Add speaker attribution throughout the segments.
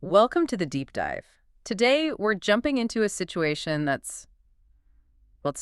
Speaker 1: Welcome to the deep dive. Today, we're jumping into a situation it's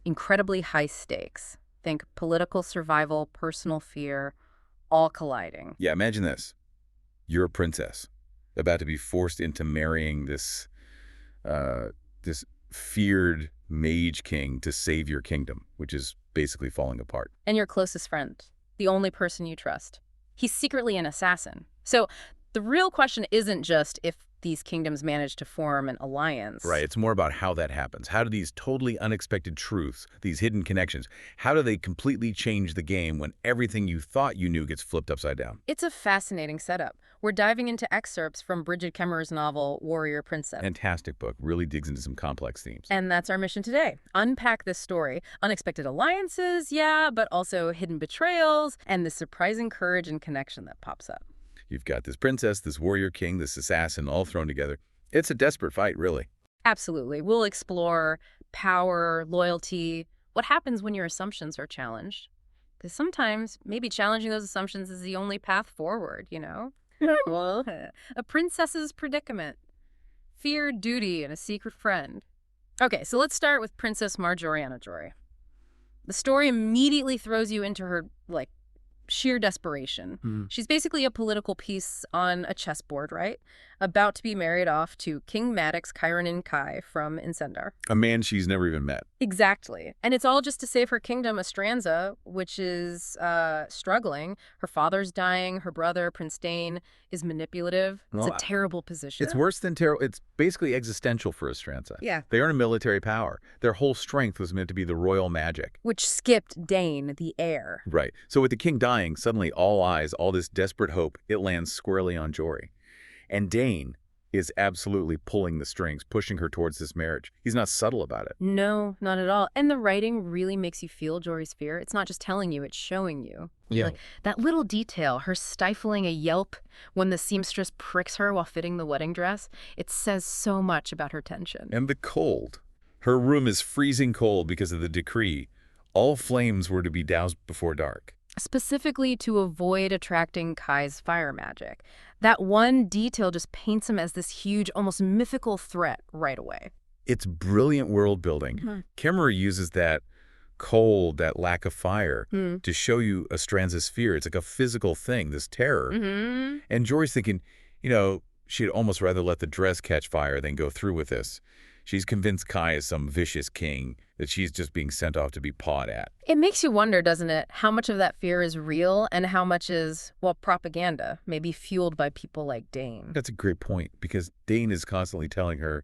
Speaker 1: incredibly high stakes. Think political survival, personal fear, all colliding.
Speaker 2: Yeah, imagine this. You're a princess, about to be forced into marrying this feared mage king to save your kingdom, which is basically falling apart.
Speaker 1: And your closest friend, the only person you trust. He's secretly an assassin. So the real question isn't just if these kingdoms manage to form an alliance.
Speaker 2: Right, it's more about how that happens. How do these totally unexpected truths, these hidden connections, how do they completely change the game when everything you thought you knew gets flipped upside down?
Speaker 1: It's a fascinating setup. We're diving into excerpts from Brigid Kemmerer's novel, Warrior Princess.
Speaker 2: Fantastic book, really digs into some complex themes.
Speaker 1: And that's our mission today. Unpack this story. Unexpected alliances, yeah, but also hidden betrayals and the surprising courage and connection that pops up.
Speaker 2: You've got this princess, this warrior king, this assassin all thrown together. It's a desperate fight, really.
Speaker 1: Absolutely. We'll explore power, loyalty, what happens when your assumptions are challenged. Because sometimes maybe challenging those assumptions is the only path forward, you know? Well, a princess's predicament. Fear, duty, and a secret friend. Okay, so let's start with Princess Marjoriana Jory. The story immediately throws you into her, sheer desperation. She's basically a political piece on a chessboard, right? About to be married off to King Maddox Chironin Kai from Incendar.
Speaker 2: A man she's never even met.
Speaker 1: Exactly. And it's all just to save her kingdom, Astranza, which is struggling. Her father's dying. Her brother, Prince Dane, is manipulative. It's a terrible position.
Speaker 2: It's worse than terrible. It's basically existential for Astranza.
Speaker 1: Yeah.
Speaker 2: They aren't a military power. Their whole strength was meant to be the royal magic.
Speaker 1: Which skipped Dane, the heir.
Speaker 2: Right. So with the king dying, suddenly all eyes, all this desperate hope, it lands squarely on Jory. And Dane is absolutely pulling the strings, pushing her towards this marriage. He's not subtle about it.
Speaker 1: No, not at all. And the writing really makes you feel Jory's fear. It's not just telling you, it's showing you.
Speaker 2: Yeah.
Speaker 1: That little detail, her stifling a yelp when the seamstress pricks her while fitting the wedding dress, it says so much about her tension.
Speaker 2: And the cold. Her room is freezing cold because of the decree. All flames were to be doused before dark.
Speaker 1: Specifically to avoid attracting Kai's fire magic. That one detail just paints him as this huge, almost mythical threat right away.
Speaker 2: It's brilliant world building. Kemmerer uses that cold, that lack of fire, to show you Astranza's fear. It's like a physical thing, this terror. And Jory's thinking, she'd almost rather let the dress catch fire than go through with this. She's convinced Kai is some vicious king, that she's just being sent off to be pawed at.
Speaker 1: It makes you wonder, doesn't it, how much of that fear is real and how much is, propaganda, maybe fueled by people like Dane.
Speaker 2: That's a great point, because Dane is constantly telling her,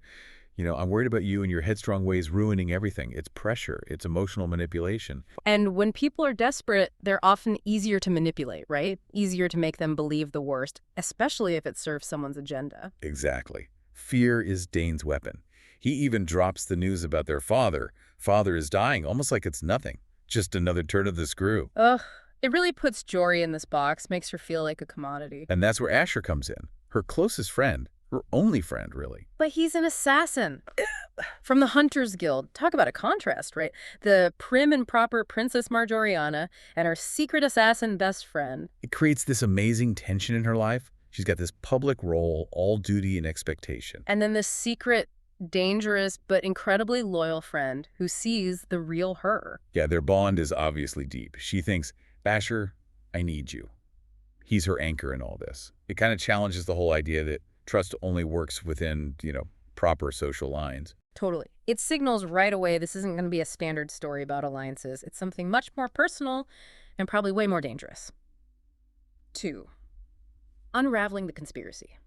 Speaker 2: I'm worried about you and your headstrong ways ruining everything. It's pressure. It's emotional manipulation.
Speaker 1: And when people are desperate, they're often easier to manipulate, right? Easier to make them believe the worst, especially if it serves someone's agenda.
Speaker 2: Exactly. Fear is Dane's weapon. He even drops the news about their father. Father is dying, almost like it's nothing. Just another turn of the screw.
Speaker 1: Ugh. It really puts Jory in this box, makes her feel like a commodity.
Speaker 2: And that's where Asher comes in. Her closest friend. Her only friend, really.
Speaker 1: But he's an assassin. From the Hunters Guild. Talk about a contrast, right? The prim and proper Princess Marjoriana and her secret assassin best friend.
Speaker 2: It creates this amazing tension in her life. She's got this public role, all duty and expectation.
Speaker 1: And then this secret, dangerous but incredibly loyal friend who sees the real her.
Speaker 2: Yeah, their bond is obviously deep. She thinks, Basher, I need you. He's her anchor in all this. It kind of challenges the whole idea that trust only works within, proper social lines.
Speaker 1: Totally. It signals right away this isn't going to be a standard story about alliances. It's something much more personal and probably way more dangerous. 2. Unraveling the conspiracy.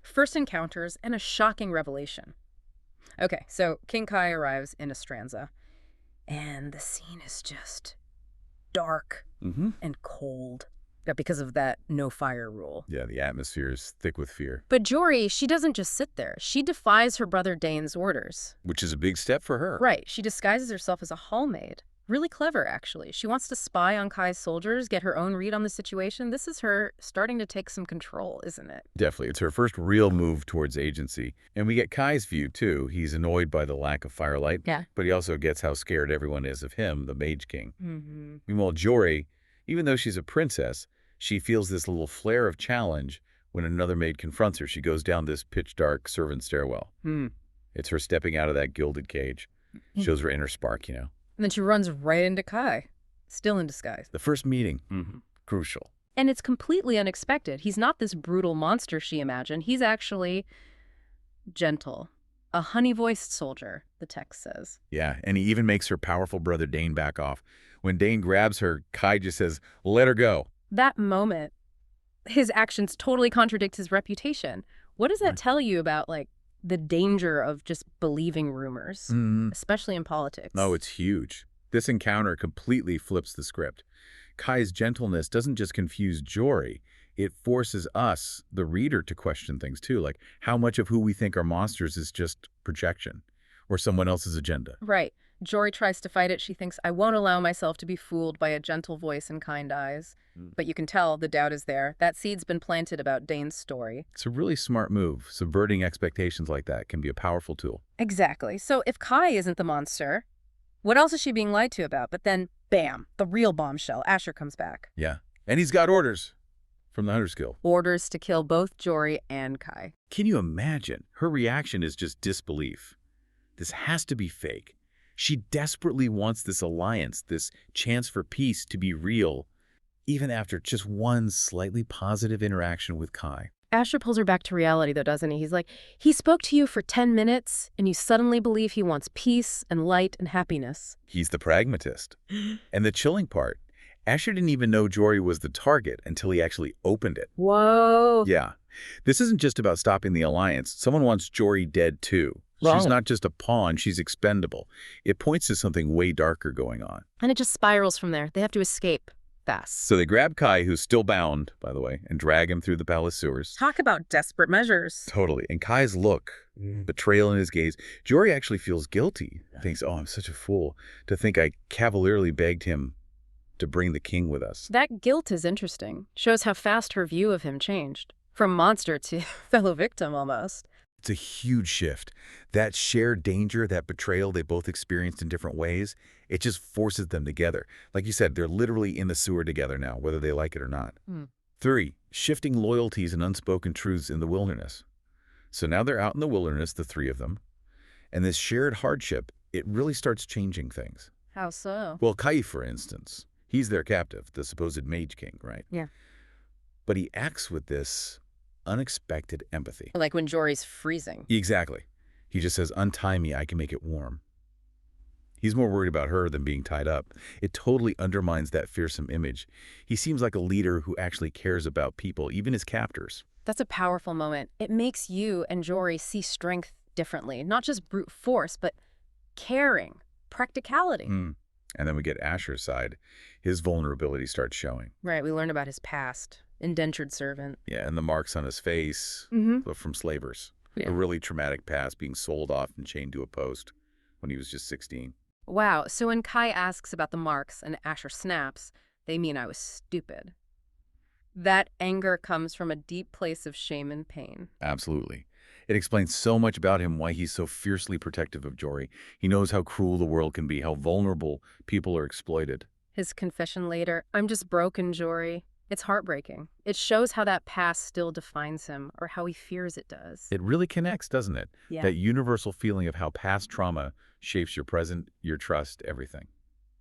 Speaker 1: First encounters and a shocking revelation. Okay, so King Kai arrives in Astranza, and the scene is just dark and cold because of that no-fire rule.
Speaker 2: Yeah, the atmosphere is thick with fear.
Speaker 1: But Jory, she doesn't just sit there. She defies her brother Dane's orders.
Speaker 2: Which is a big step for her.
Speaker 1: Right. She disguises herself as a hallmaid. Really clever, actually. She wants to spy on Kai's soldiers, get her own read on the situation. This is her starting to take some control, isn't it?
Speaker 2: Definitely. It's her first real move towards agency. And we get Kai's view, too. He's annoyed by the lack of firelight.
Speaker 1: Yeah.
Speaker 2: But he also gets how scared everyone is of him, the Mage King. Meanwhile, Jory, even though she's a princess, she feels this little flare of challenge When another maid confronts her, she goes down this pitch-dark servant stairwell. It's her stepping out of that gilded cage. Shows her inner spark,
Speaker 1: And then she runs right into Kai, still in disguise.
Speaker 2: The first meeting, crucial.
Speaker 1: And it's completely unexpected. He's not this brutal monster she imagined. He's actually gentle. A honey-voiced soldier, the text says.
Speaker 2: Yeah, and he even makes her powerful brother Dane back off. When Dane grabs her, Kai just says, "Let her go."
Speaker 1: That moment, his actions totally contradict his reputation. What does that tell you about, like, the danger of just believing rumors, especially in politics?
Speaker 2: Oh, it's huge. This encounter completely flips the script. Kai's gentleness doesn't just confuse Jory, it forces us, the reader, to question things too, like how much of who we think are monsters is just projection or someone else's agenda.
Speaker 1: Right. Jory tries to fight it. She thinks, I won't allow myself to be fooled by a gentle voice and kind eyes. But you can tell the doubt is there. That seed's been planted about Dane's story.
Speaker 2: It's a really smart move. Subverting expectations like that can be a powerful tool.
Speaker 1: Exactly. So if Kai isn't the monster, what else is she being lied to about? But then, bam, the real bombshell. Asher comes back.
Speaker 2: Yeah. And he's got orders from the Hunter's Guild.
Speaker 1: Orders to kill both Jory and Kai.
Speaker 2: Can you imagine? Her reaction is just disbelief. This has to be fake. She desperately wants this alliance, this chance for peace to be real, even after just one slightly positive interaction with Kai.
Speaker 1: Asher pulls her back to reality, though, doesn't he? He's like, he spoke to you for 10 minutes, and you suddenly believe he wants peace and light and happiness.
Speaker 2: He's the pragmatist. And the chilling part, Asher didn't even know Jory was the target until he actually opened it.
Speaker 1: Whoa.
Speaker 2: Yeah. This isn't just about stopping the alliance. Someone wants Jory dead, too.
Speaker 1: Wrong.
Speaker 2: She's not just a pawn, she's expendable. It points to something way darker going on.
Speaker 1: And it just spirals from there. They have to escape fast.
Speaker 2: So they grab Kai, who's still bound, by the way, and drag him through the palace sewers.
Speaker 1: Talk about desperate measures.
Speaker 2: Totally. And Kai's look, betrayal in his gaze. Jory actually feels guilty. Thinks, oh, I'm such a fool to think I cavalierly begged him to bring the king with us.
Speaker 1: That guilt is interesting. Shows how fast her view of him changed. From monster to fellow victim, almost.
Speaker 2: It's a huge shift. That shared danger, that betrayal they both experienced in different ways, it just forces them together. Like you said, they're literally in the sewer together now, whether they like it or not. 3, shifting loyalties and unspoken truths in the wilderness. So now they're out in the wilderness, the three of them, and this shared hardship, it really starts changing things.
Speaker 1: How so?
Speaker 2: Well, Kai, for instance, he's their captive, the supposed mage king, right?
Speaker 1: Yeah.
Speaker 2: But he acts with this unexpected empathy.
Speaker 1: Like when Jory's freezing.
Speaker 2: Exactly. He just says, untie me, I can make it warm. He's more worried about her than being tied up. It totally undermines that fearsome image. He seems like a leader who actually cares about people, even his captors.
Speaker 1: That's a powerful moment. It makes you and Jory see strength differently. Not just brute force, but caring, practicality.
Speaker 2: And then we get Asher's side. His vulnerability starts showing.
Speaker 1: Right, we learn about his past. Indentured servant.
Speaker 2: Yeah, and the marks on his face from slavers.
Speaker 1: Yeah.
Speaker 2: A really traumatic past, being sold off and chained to a post when he was just 16.
Speaker 1: Wow, so when Kai asks about the marks and Asher snaps, they mean I was stupid. That anger comes from a deep place of shame and pain.
Speaker 2: Absolutely. It explains so much about him, why he's so fiercely protective of Jory. He knows how cruel the world can be, how vulnerable people are exploited.
Speaker 1: His confession later, I'm just broken, Jory. It's heartbreaking. It shows how that past still defines him, or how he fears it does.
Speaker 2: It really connects, doesn't it?
Speaker 1: Yeah.
Speaker 2: That universal feeling of how past trauma shapes your present, your trust, everything.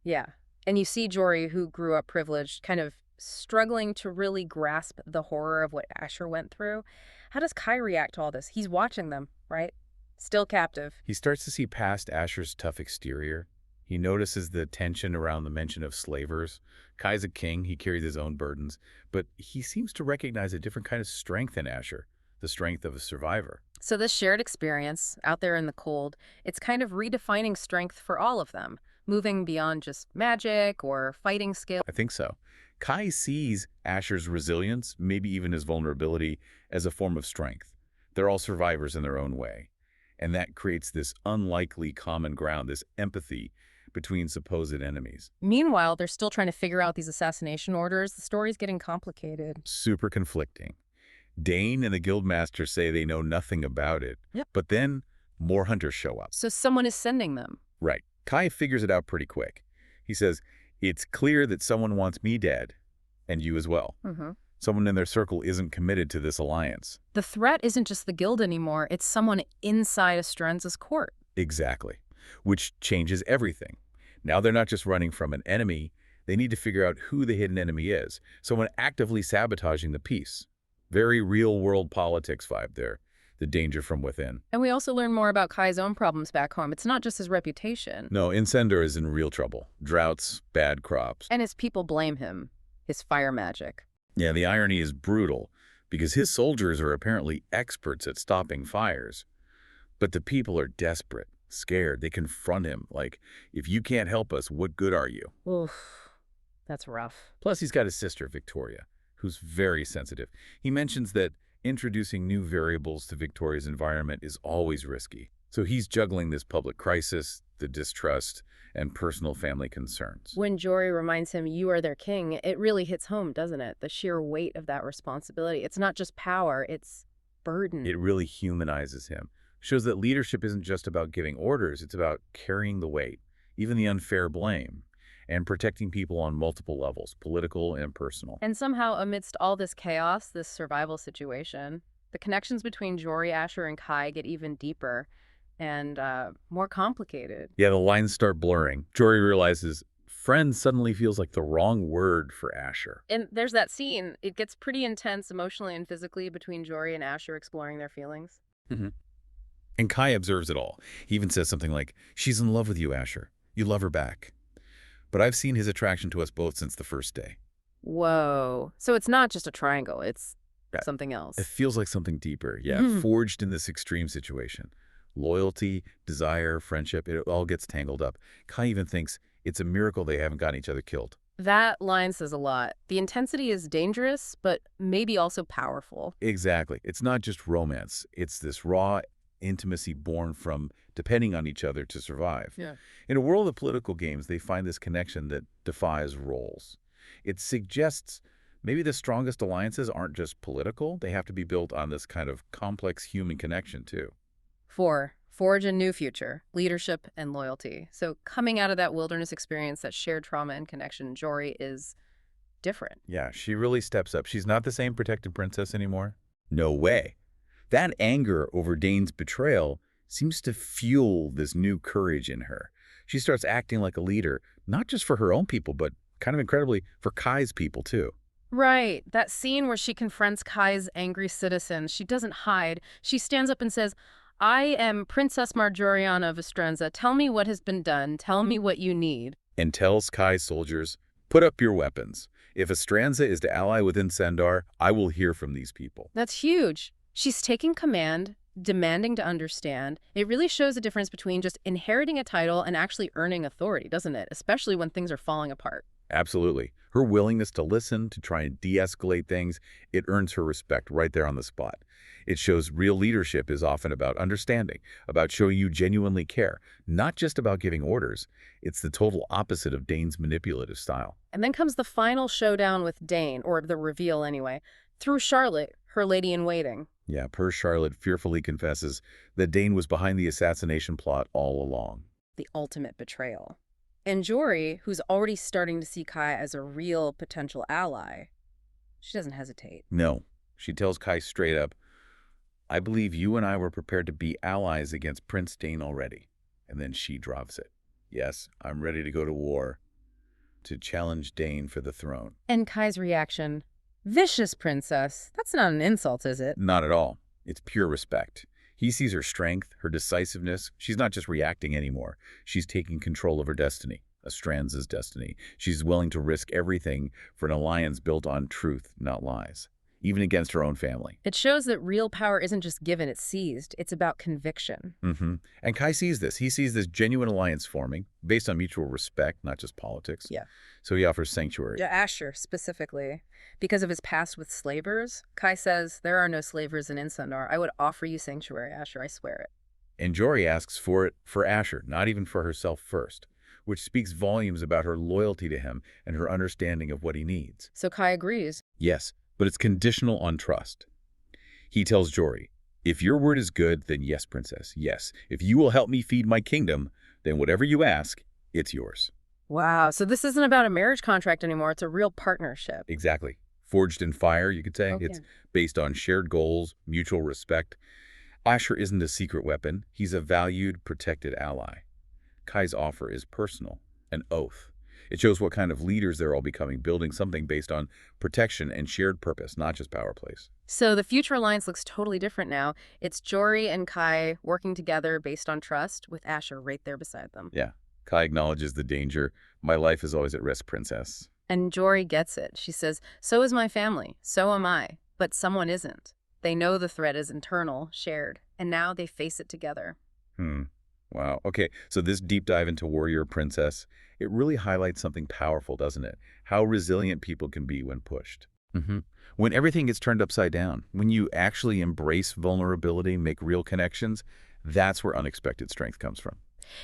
Speaker 1: Yeah. And you see Jory, who grew up privileged, kind of struggling to really grasp the horror of what Asher went through. How does Kai react to all this? He's watching them, right? Still captive.
Speaker 2: He starts to see past Asher's tough exterior. He notices the tension around the mention of slavers. Kai's a king, he carries his own burdens, but he seems to recognize a different kind of strength in Asher, the strength of a survivor.
Speaker 1: So this shared experience, out there in the cold, it's kind of redefining strength for all of them, moving beyond just magic or fighting skill.
Speaker 2: I think so. Kai sees Asher's resilience, maybe even his vulnerability, as a form of strength. They're all survivors in their own way. And that creates this unlikely common ground, this empathy between supposed enemies.
Speaker 1: Meanwhile, they're still trying to figure out these assassination orders. The story's getting complicated.
Speaker 2: Super conflicting. Dane and the guildmaster say they know nothing about it.
Speaker 1: Yep.
Speaker 2: But then more hunters show up.
Speaker 1: So someone is sending them.
Speaker 2: Right. Kai figures it out pretty quick. He says, it's clear that someone wants me dead, and you as well. Someone in their circle isn't committed to this alliance.
Speaker 1: The threat isn't just the guild anymore, it's someone inside Estranza's court.
Speaker 2: Exactly. Which changes everything. Now they're not just running from an enemy, they need to figure out who the hidden enemy is. Someone actively sabotaging the peace. Very real-world politics vibe there. The danger from within.
Speaker 1: And we also learn more about Kai's own problems back home. It's not just his reputation.
Speaker 2: No, Incendor is in real trouble. Droughts, bad crops.
Speaker 1: And his people blame him. His fire magic.
Speaker 2: Yeah, the irony is brutal, because his soldiers are apparently experts at stopping fires. But the people are desperate, scared. They confront him, like, if you can't help us, what good are you?
Speaker 1: Oof, that's rough.
Speaker 2: Plus, he's got his sister, Victoria, who's very sensitive. He mentions that introducing new variables to Victoria's environment is always risky. So he's juggling this public crisis, the distrust, and personal family concerns.
Speaker 1: When Jory reminds him you are their king, it really hits home, doesn't it? The sheer weight of that responsibility. It's not just power, it's burden.
Speaker 2: It really humanizes him. Shows that leadership isn't just about giving orders, it's about carrying the weight, even the unfair blame, and protecting people on multiple levels, political and personal.
Speaker 1: And somehow, amidst all this chaos, this survival situation, the connections between Jory, Asher, and Kai get even deeper and more complicated.
Speaker 2: Yeah, the lines start blurring. Jory realizes friend suddenly feels like the wrong word for Asher.
Speaker 1: And there's that scene. It gets pretty intense emotionally and physically between Jory and Asher exploring their feelings.
Speaker 2: And Kai observes it all. He even says something like, she's in love with you, Asher. You love her back. But I've seen his attraction to us both since the first day.
Speaker 1: Whoa. So it's not just a triangle. It's something else.
Speaker 2: It feels like something deeper. Yeah, forged in this extreme situation. Loyalty, desire, friendship, it all gets tangled up. Kai even thinks it's a miracle they haven't gotten each other killed.
Speaker 1: That line says a lot. The intensity is dangerous, but maybe also powerful.
Speaker 2: Exactly. It's not just romance. It's this raw intimacy born from depending on each other to survive.
Speaker 1: Yeah.
Speaker 2: In a world of political games, they find this connection that defies roles. It suggests maybe the strongest alliances aren't just political. They have to be built on this kind of complex human connection, too.
Speaker 1: 4. Forge a new future, leadership and loyalty. So coming out of that wilderness experience, that shared trauma and connection, Jory is different.
Speaker 2: Yeah, she really steps up. She's not the same protected princess anymore. No way. That anger over Dane's betrayal seems to fuel this new courage in her. She starts acting like a leader, not just for her own people, but kind of incredibly for Kai's people, too.
Speaker 1: Right. That scene where she confronts Kai's angry citizens, she doesn't hide. She stands up and says, I am Princess Marjoriana of Estranza. Tell me what has been done. Tell me what you need.
Speaker 2: And tells Kai's soldiers, put up your weapons. If Estranza is to ally with Incendar, I will hear from these people.
Speaker 1: That's huge. She's taking command, demanding to understand. It really shows a difference between just inheriting a title and actually earning authority, doesn't it? Especially when things are falling apart.
Speaker 2: Absolutely. Her willingness to listen, to try and de-escalate things, it earns her respect right there on the spot. It shows real leadership is often about understanding, about showing you genuinely care, not just about giving orders. It's the total opposite of Dane's manipulative style.
Speaker 1: And then comes the final showdown with Dane, or the reveal anyway, through Charlotte, her lady-in-waiting.
Speaker 2: Yeah, poor Charlotte fearfully confesses that Dane was behind the assassination plot all along.
Speaker 1: The ultimate betrayal. And Jory, who's already starting to see Kai as a real potential ally, she doesn't hesitate.
Speaker 2: No, she tells Kai straight up, I believe you and I were prepared to be allies against Prince Dane already. And then she drops it. Yes, I'm ready to go to war, to challenge Dane for the throne.
Speaker 1: And Kai's reaction, vicious princess. That's not an insult, is it?
Speaker 2: Not at all. It's pure respect. He sees her strength, her decisiveness. She's not just reacting anymore. She's taking control of her destiny, Estranza's destiny. She's willing to risk everything for an alliance built on truth, not lies, even against her own family.
Speaker 1: It shows that real power isn't just given, it's seized. It's about conviction.
Speaker 2: And Kai sees this. He sees this genuine alliance forming based on mutual respect, not just politics.
Speaker 1: Yeah.
Speaker 2: So he offers sanctuary.
Speaker 1: Yeah, Asher, specifically. Because of his past with slavers, Kai says, there are no slavers in Incendar. I would offer you sanctuary, Asher, I swear it.
Speaker 2: And Jory asks for it for Asher, not even for herself first, which speaks volumes about her loyalty to him and her understanding of what he needs.
Speaker 1: So Kai agrees.
Speaker 2: Yes, but it's conditional on trust. He tells Jory, if your word is good, then yes, princess, yes. If you will help me feed my kingdom, then whatever you ask, it's yours.
Speaker 1: Wow, so this isn't about a marriage contract anymore. It's a real partnership.
Speaker 2: Exactly. Forged in fire, you could say.
Speaker 1: Okay.
Speaker 2: It's based on shared goals, mutual respect. Asher isn't a secret weapon. He's a valued, protected ally. Kai's offer is personal, an oath. It shows what kind of leaders they're all becoming, building something based on protection and shared purpose, not just power plays.
Speaker 1: So the future alliance looks totally different now. It's Jory and Kai working together based on trust, with Asher right there beside them.
Speaker 2: Yeah. Kai acknowledges the danger. My life is always at risk, princess.
Speaker 1: And Jory gets it. She says, so is my family, so am I, but someone isn't. They know the threat is internal, shared, and now they face it together.
Speaker 2: Wow. Okay, so this deep dive into Warrior Princess, it really highlights something powerful, doesn't it? How resilient people can be when pushed. When everything gets turned upside down, when you actually embrace vulnerability, make real connections, that's where unexpected strength comes from.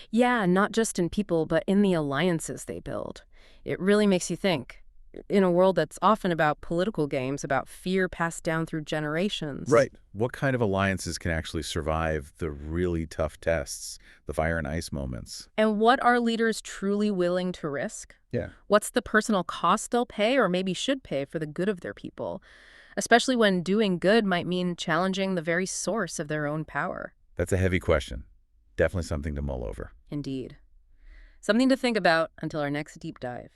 Speaker 1: Yeah, not just in people, but in the alliances they build. It really makes you think. In a world that's often about political games, about fear passed down through generations.
Speaker 2: Right. What kind of alliances can actually survive the really tough tests, the fire and ice moments?
Speaker 1: And what are leaders truly willing to risk?
Speaker 2: Yeah.
Speaker 1: What's the personal cost they'll pay or maybe should pay for the good of their people? Especially when doing good might mean challenging the very source of their own power.
Speaker 2: That's a heavy question. Definitely something to mull over.
Speaker 1: Indeed. Something to think about until our next deep dive.